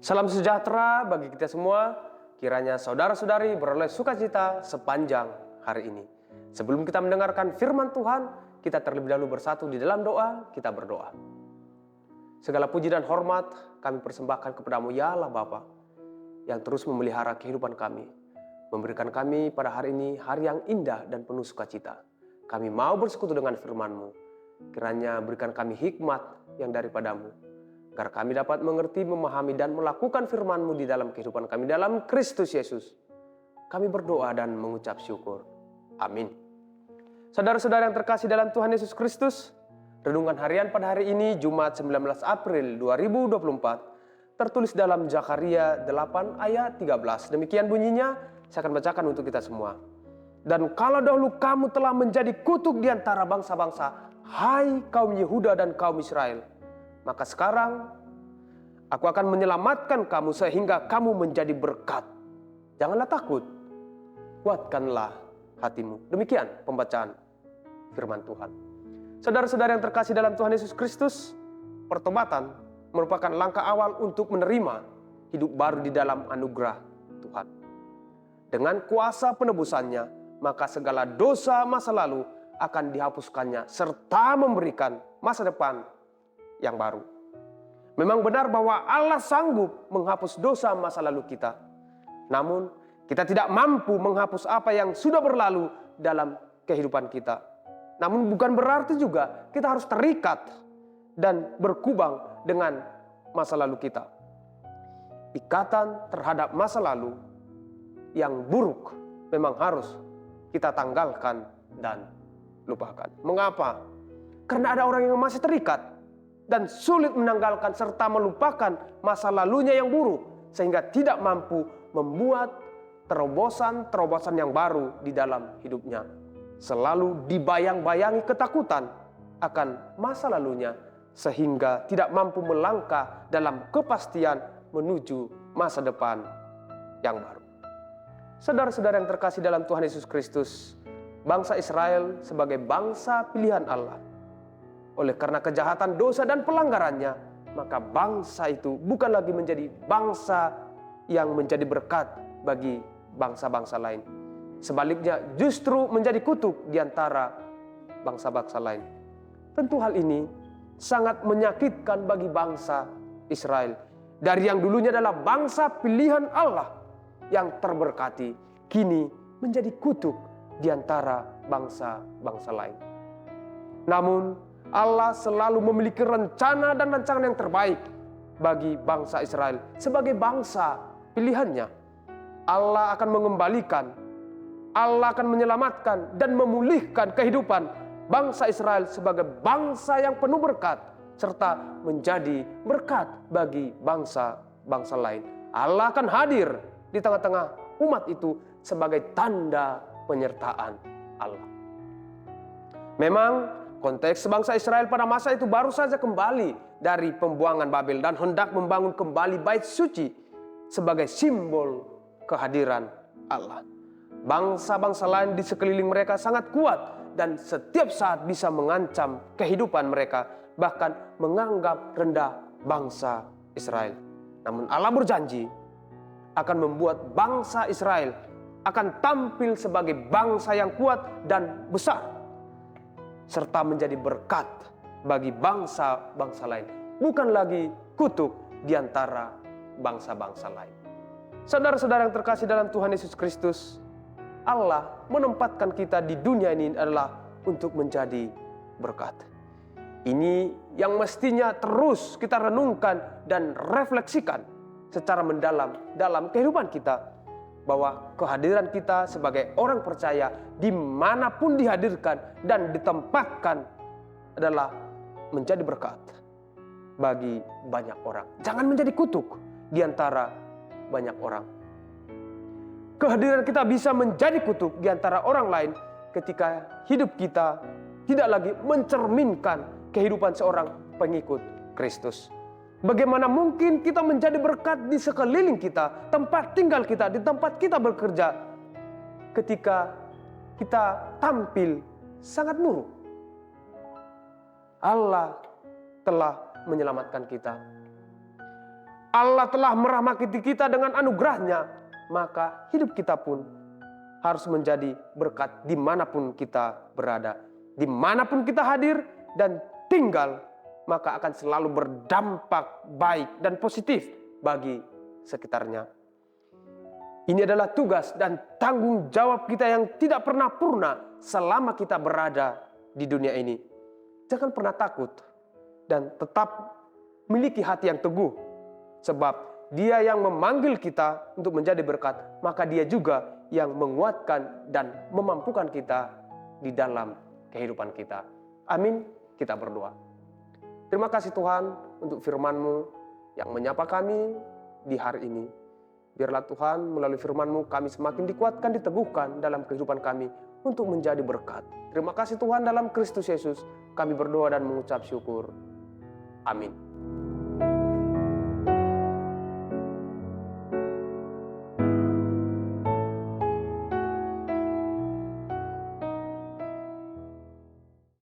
Salam sejahtera bagi kita semua. Kiranya saudara-saudari beroleh sukacita sepanjang hari ini. Sebelum kita mendengarkan firman Tuhan, kita terlebih dahulu bersatu di dalam doa. Kita berdoa. Segala puji dan hormat kami persembahkan kepadamu ya Allah Bapa, yang terus memelihara kehidupan kami, memberikan kami pada hari ini hari yang indah dan penuh sukacita. Kami mau bersekutu dengan firman-Mu. Kiranya berikan kami hikmat yang daripadamu, agar kami dapat mengerti, memahami, dan melakukan firman-Mu di dalam kehidupan kami dalam Kristus Yesus. Kami berdoa dan mengucap syukur. Amin. Saudara-saudara yang terkasih dalam Tuhan Yesus Kristus, renungan harian pada hari ini Jumat 19 April 2024 tertulis dalam Zakaria 8 ayat 13. Demikian bunyinya, saya akan bacakan untuk kita semua. Dan kalau dahulu kamu telah menjadi kutuk di antara bangsa-bangsa, hai kaum Yehuda dan kaum Israel, maka sekarang aku akan menyelamatkan kamu sehingga kamu menjadi berkat. Janganlah takut, kuatkanlah hatimu. Demikian pembacaan firman Tuhan. Saudara-saudara yang terkasih dalam Tuhan Yesus Kristus, pertobatan merupakan langkah awal untuk menerima hidup baru di dalam anugerah Tuhan. Dengan kuasa penebusannya, maka segala dosa masa lalu akan dihapuskannya serta memberikan masa depan yang baru. Memang benar bahwa Allah sanggup menghapus dosa masa lalu kita. Namun, kita tidak mampu menghapus apa yang sudah berlalu dalam kehidupan kita. Namun bukan berarti juga kita harus terikat dan berkubang dengan masa lalu kita. Ikatan terhadap masa lalu yang buruk memang harus kita tanggalkan dan lupakan. Mengapa? Karena ada orang yang masih terikat dan sulit menanggalkan serta melupakan masa lalunya yang buruk, sehingga tidak mampu membuat terobosan-terobosan yang baru di dalam hidupnya. Selalu dibayang-bayangi ketakutan akan masa lalunya, sehingga tidak mampu melangkah dalam kepastian menuju masa depan yang baru. Saudara-saudara yang terkasih dalam Tuhan Yesus Kristus, bangsa Israel sebagai bangsa pilihan Allah, oleh karena kejahatan, dosa, dan pelanggarannya, maka bangsa itu bukan lagi menjadi bangsa yang menjadi berkat bagi bangsa-bangsa lain. Sebaliknya justru menjadi kutuk di antara bangsa-bangsa lain. Tentu hal ini sangat menyakitkan bagi bangsa Israel. Dari yang dulunya adalah bangsa pilihan Allah yang terberkati, kini menjadi kutuk di antara bangsa-bangsa lain. Namun Allah selalu memiliki rencana dan rancangan yang terbaik bagi bangsa Israel sebagai bangsa pilihannya. Allah akan mengembalikan, Allah akan menyelamatkan dan memulihkan kehidupan bangsa Israel sebagai bangsa yang penuh berkat, serta menjadi berkat bagi bangsa-bangsa lain. Allah akan hadir di tengah-tengah umat itu sebagai tanda penyertaan Allah. Memang konteks bangsa Israel pada masa itu baru saja kembali dari pembuangan Babel dan hendak membangun kembali bait suci sebagai simbol kehadiran Allah. Bangsa-bangsa lain di sekeliling mereka sangat kuat dan setiap saat bisa mengancam kehidupan mereka, bahkan menganggap rendah bangsa Israel. Namun Allah berjanji akan membuat bangsa Israel akan tampil sebagai bangsa yang kuat dan besar, serta menjadi berkat bagi bangsa-bangsa lain, bukan lagi kutuk di antara bangsa-bangsa lain. Saudara-saudara yang terkasih dalam Tuhan Yesus Kristus, Allah menempatkan kita di dunia ini adalah untuk menjadi berkat. Ini yang mestinya terus kita renungkan dan refleksikan secara mendalam dalam kehidupan kita, bahwa kehadiran kita sebagai orang percaya dimanapun dihadirkan dan ditempatkan adalah menjadi berkat bagi banyak orang. Jangan menjadi kutuk di antara banyak orang. Kehadiran kita bisa menjadi kutuk di antara orang lain ketika hidup kita tidak lagi mencerminkan kehidupan seorang pengikut Kristus. Bagaimana mungkin kita menjadi berkat di sekeliling kita, tempat tinggal kita, di tempat kita bekerja, ketika kita tampil sangat buruk? Allah telah menyelamatkan kita. Allah telah merahmati kita dengan anugerahnya, maka hidup kita pun harus menjadi berkat dimanapun kita berada. Dimanapun kita hadir dan tinggal, maka akan selalu berdampak baik dan positif bagi sekitarnya. Ini adalah tugas dan tanggung jawab kita yang tidak pernah purna selama kita berada di dunia ini. Jangan pernah takut dan tetap miliki hati yang teguh. Sebab Dia yang memanggil kita untuk menjadi berkat, maka Dia juga yang menguatkan dan memampukan kita di dalam kehidupan kita. Amin, kita berdoa. Terima kasih Tuhan untuk firman-Mu yang menyapa kami di hari ini. Biarlah Tuhan melalui firman-Mu kami semakin dikuatkan, diteguhkan dalam kehidupan kami untuk menjadi berkat. Terima kasih Tuhan, dalam Kristus Yesus kami berdoa dan mengucap syukur. Amin.